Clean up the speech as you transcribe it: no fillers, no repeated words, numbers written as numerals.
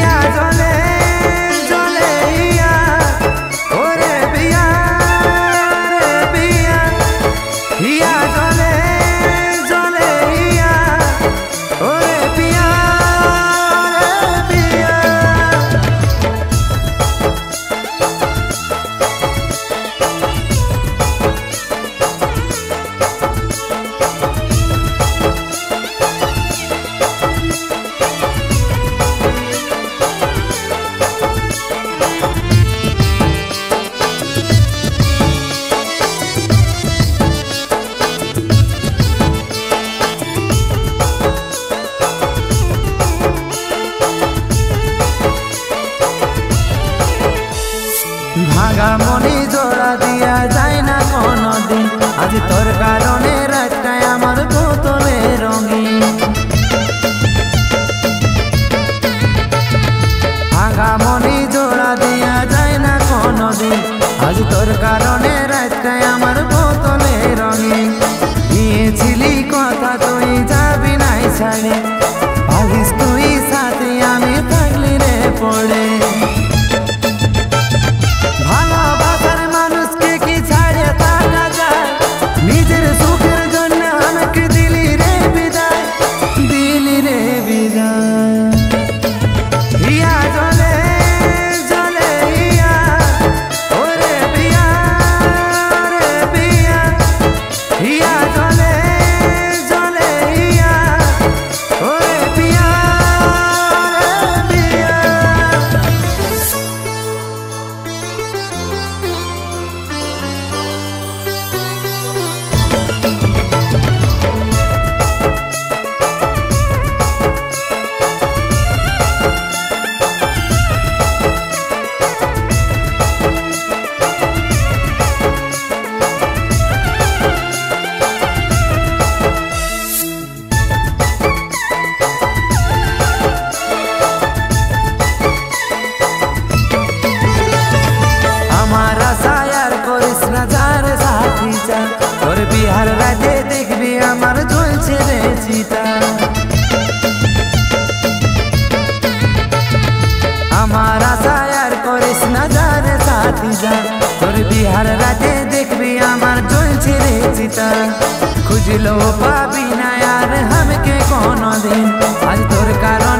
হিয়া জলে জলে হিয়া ওরে বিয়া রে বিয়া হিয়া জলে জলে হিয়া ওরে বিয়া রে বিয়া ভাঙা মনি জোড়া দিয়া যায় না কোনো দিন আজ তোর কারণে রাতটায় আমার বোতলে রঙিন ভাঙা মনি জোড়া দিয়া যায় না কোনো দিন আজ তোর কারণে রাতটায় আমার বোতলে রঙিন দিয়েছিলি কথা তুই যাবি নাই ছাড়ে ভাবিস তুই সাথে আমি থাকলি রে পড়ে ভালোবাসার মানুষকে কি ছাড়ে থাকা যায় নিজের সুখের জন্য আমাকে দিলি রে বিদায় হিয়া জলে জলে হিয়া ওরে বিয়া রে বিয়া হিয়া জলে জলে হিয়া ওরে বিয়া রে বিয়া তোর বিহার রাতে দেখবি আমার জ্বলছে রে চিতা আমার আশায় আর করিস না যারে সাথী যা তোর বিহার রাতে দেখবি আমার জ্বলছে রে চিতা খুঁজলো পাবি না আর আমাকে কোনো দিন আজ তোর কারণ